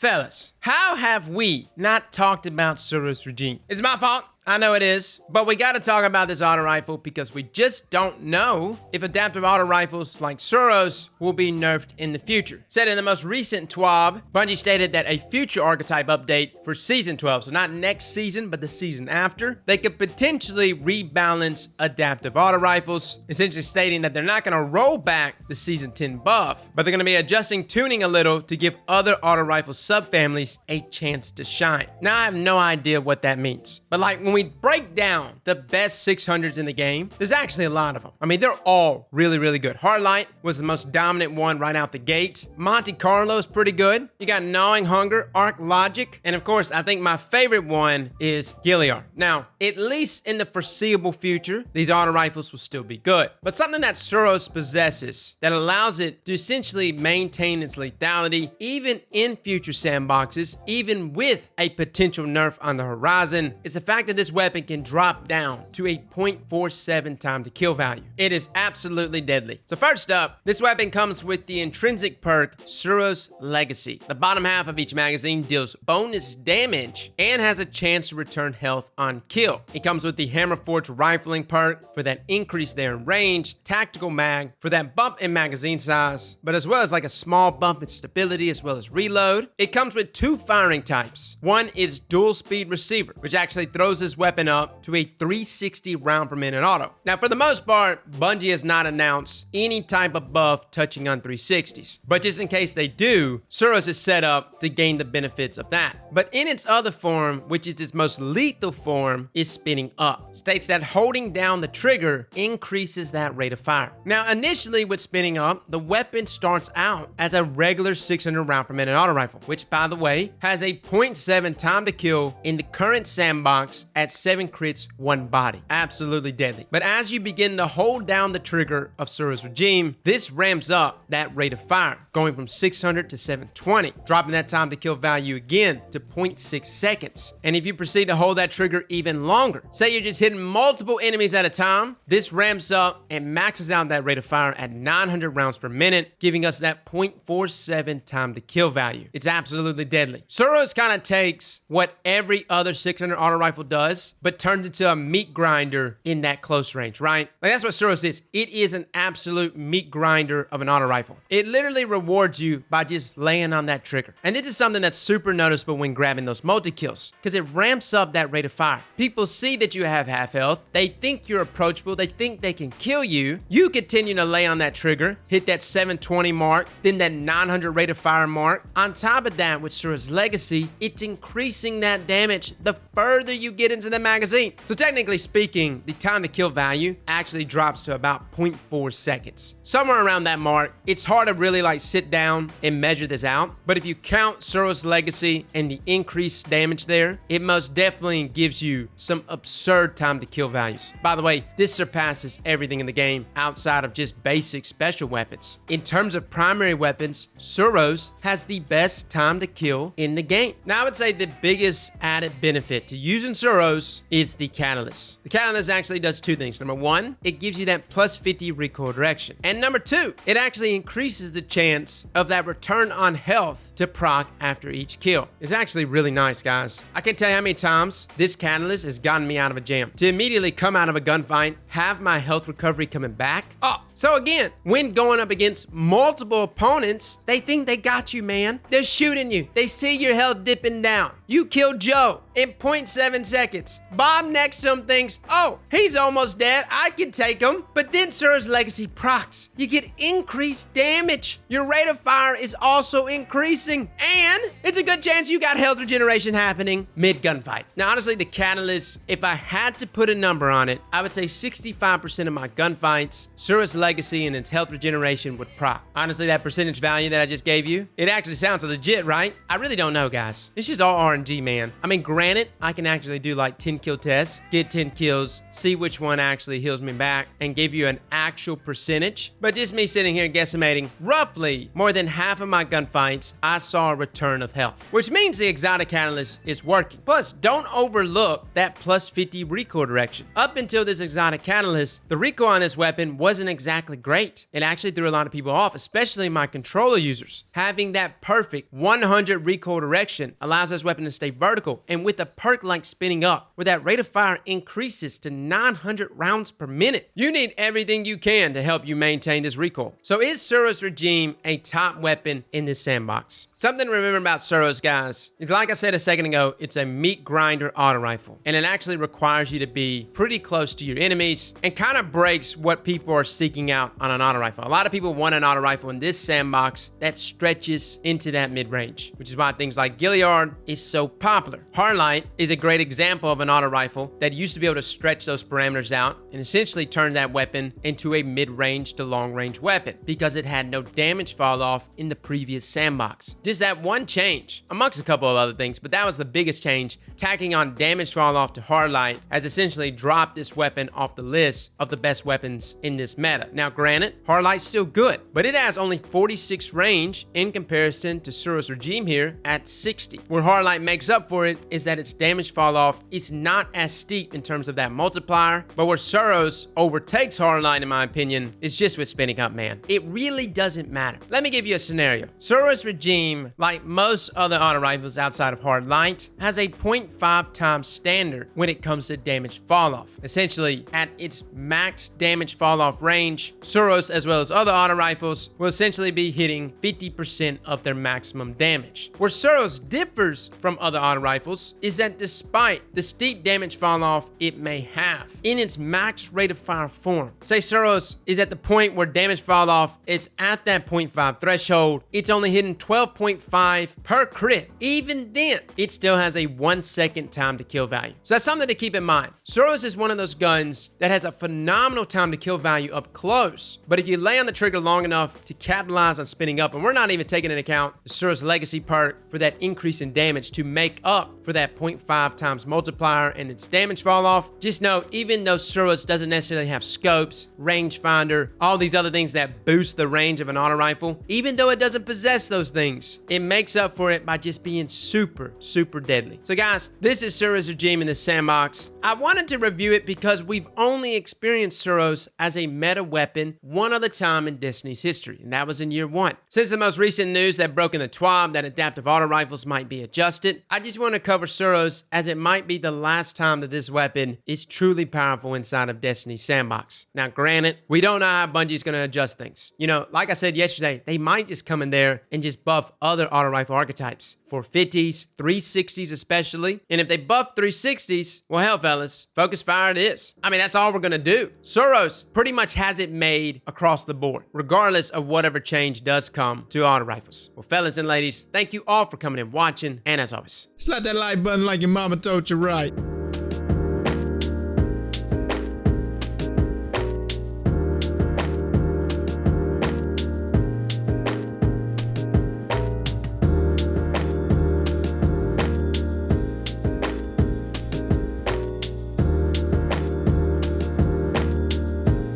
Fellas, how have we not talked about Suros Regime? It's my fault. I know it is, but we gotta talk about this auto rifle because we just don't know if adaptive auto rifles like Suros will be nerfed in the future. Said in the most recent TWAB, Bungie stated that a future archetype update for Season 12, so not next season, but the season after, they could potentially rebalance adaptive auto rifles, essentially stating that they're not gonna roll back the Season 10 buff, but they're gonna be adjusting tuning a little to give other auto rifle subfamilies a chance to shine. Now, I have no idea what that means, but like when we break down the best 600s in the game, there's actually a lot of them. I mean, they're all really, really good. Hardlight was the most dominant one right out the gate. Monte Carlo is pretty good. You got Gnawing Hunger, Arc Logic, and of course, I think my favorite one is Gilmer. Now, at least in the foreseeable future, these auto rifles will still be good. But something that Suros possesses that allows it to essentially maintain its lethality even in future sandboxes, even with a potential nerf on the horizon, is the fact that this weapon can drop down to a 0.47 time to kill value. It is absolutely deadly. So first up, this weapon comes with the intrinsic perk Suros Legacy. The bottom half of each magazine deals bonus damage and has a chance to return health on kill. It comes with the Hammerforged rifling perk for that increase there in range, tactical mag for that bump in magazine size, but as well as like a small bump in stability as well as reload. It comes with two firing types. One is dual speed receiver, which actually throws this weapon up to a 360 round per minute auto. Now, for the most part, Bungie has not announced any type of buff touching on 360s, but just in case they do, Suros is set up to gain the benefits of that. But in its other form, which is its most lethal form, is spinning up. States that holding down the trigger increases that rate of fire. Now, initially with spinning up, the weapon starts out as a regular 600 round per minute auto rifle, which by the way, has a 0.7 time to kill in the current sandbox at 7 crits, 1 body. Absolutely deadly. But as you begin to hold down the trigger of Suros Regime, this ramps up that rate of fire, going from 600 to 720, dropping that time to kill value again to 0.6 seconds. And if you proceed to hold that trigger even longer, say you're just hitting multiple enemies at a time, this ramps up and maxes out that rate of fire at 900 rounds per minute, giving us that 0.47 time to kill value. It's absolutely deadly. Suros kind of takes what every other 600 auto rifle does, but turns into a meat grinder in that close range, right? Like that's what Suros is. It is an absolute meat grinder of an auto rifle. It literally rewards you by just laying on that trigger. And this is something that's super noticeable when grabbing those multi-kills, because it ramps up that rate of fire. People see that you have half health, they think you're approachable, they think they can kill you. You continue to lay on that trigger, hit that 720 mark, then that 900 rate of fire mark. On top of that, with Suros Legacy, it's increasing that damage the further you get into the magazine. So technically speaking, the time to kill value actually drops to about 0.4 seconds. Somewhere around that mark. It's hard to really like sit down and measure this out, but if you count Suros Legacy and the increased damage there, it most definitely gives you some absurd time to kill values. By the way, this surpasses everything in the game outside of just basic special weapons. In terms of primary weapons, Suros has the best time to kill in the game. Now I would say the biggest added benefit to using Suros is the catalyst. The catalyst actually does two things. Number one, it gives you that plus 50 recoil direction. And number two, it actually increases the chance of that return on health to proc after each kill. It's actually really nice, guys. I can't tell you how many times this catalyst has gotten me out of a jam. To immediately come out of a gunfight, have my health recovery coming back. Oh, so again, when going up against multiple opponents, they think they got you, man. They're shooting you. They see your health dipping down. You kill Joe in 0.7 seconds. Bob next to him thinks, oh, he's almost dead. I can take him. But then Suros Legacy procs. You get increased damage. Your rate of fire is also increasing. And it's a good chance you got health regeneration happening mid-gunfight. Now, honestly, the catalyst, if I had to put a number on it, I would say 65% of my gunfights, Suros Legacy and its health regeneration would proc. Honestly, that percentage value that I just gave you, it actually sounds legit, right? I really don't know, guys. It's just all RNG, man. I mean, granted, I can actually do like 10 kill tests, get 10 kills, see which one actually heals me back, and give you an actual percentage. But just me sitting here guesstimating, roughly more than half of my gunfights, I saw a return of health, which means the exotic catalyst is working. Plus, don't overlook that plus 50 recoil direction. Up until this exotic catalyst, the recoil on this weapon wasn't exactly exactly great. It actually threw a lot of people off, especially my controller users. Having that perfect 100 recoil direction allows this weapon to stay vertical, and with a perk like spinning up, where that rate of fire increases to 900 rounds per minute. You need everything you can to help you maintain this recoil. So is Suros Regime a top weapon in this sandbox? Something to remember about Suros, guys, is like I said a second ago, it's a meat grinder auto rifle, and it actually requires you to be pretty close to your enemies and kind of breaks what people are seeking out on an auto rifle. A lot of people want an auto rifle in this sandbox that stretches into that mid-range, which is why things like Gilliard is so popular. Hardlight is a great example of an auto rifle that used to be able to stretch those parameters out and essentially turn that weapon into a mid-range to long-range weapon because it had no damage fall off in the previous sandbox. Just that one change, amongst a couple of other things, but that was the biggest change. Tacking on damage fall off to Hardlight has essentially dropped this weapon off the list of the best weapons in this meta. Now granted, Hardlight's still good, but it has only 46 range in comparison to Suros Regime here at 60. Where Hardlight makes up for it is that its damage fall off is not as steep in terms of that multiplier, but where Suros overtakes Hardlight in my opinion is just with spinning up, man. It really doesn't matter. Let me give you a scenario. Suros Regime, like most other auto rifles outside of Hardlight, has a 0.5 times standard when it comes to damage fall off. Essentially, at its max damage fall off range, Suros as well as other auto rifles will essentially be hitting 50% of their maximum damage. Where Suros differs from other auto rifles is that despite the steep damage fall off it may have in its max rate of fire form, say Suros is at the point where damage fall off, it's at that 0.5 threshold, it's only hitting 12.5 per crit. Even then, it still has a 1 second time to kill value. So that's something to keep in mind. Suros is one of those guns that has a phenomenal time to kill value up close, but if you lay on the trigger long enough to capitalize on spinning up, and we're not even taking into account the Suros legacy perk for that increase in damage to make up for that 0.5 times multiplier and its damage fall off, just know even though Suros doesn't necessarily have scopes, rangefinder, all these other things that boost the range of an auto rifle, even though it doesn't possess those things, it makes up for it by just being super, super deadly. So guys, this is Suros Regime in the sandbox. I wanted to review it because we've only experienced Suros as a meta weapon one other time in Destiny's history, and that was in year 1. Since the most recent news that broke in the TWAB that adaptive auto rifles might be adjusted, I just want to cover Suros as it might be the last time that this weapon is truly powerful inside of Destiny's sandbox. Now granted, we don't know how Bungie's going to adjust things. You know, like I said yesterday, they might just come in there and just buff other auto rifle archetypes. 450s, 360s especially. And if they buff 360s, well hell fellas, focus fire it is. I mean, that's all we're going to do. Suros pretty much has it made across the board, regardless of whatever change does come to auto rifles. Well fellas and ladies, thank you all for coming and watching, and as always, slap that like button like your mama told you right.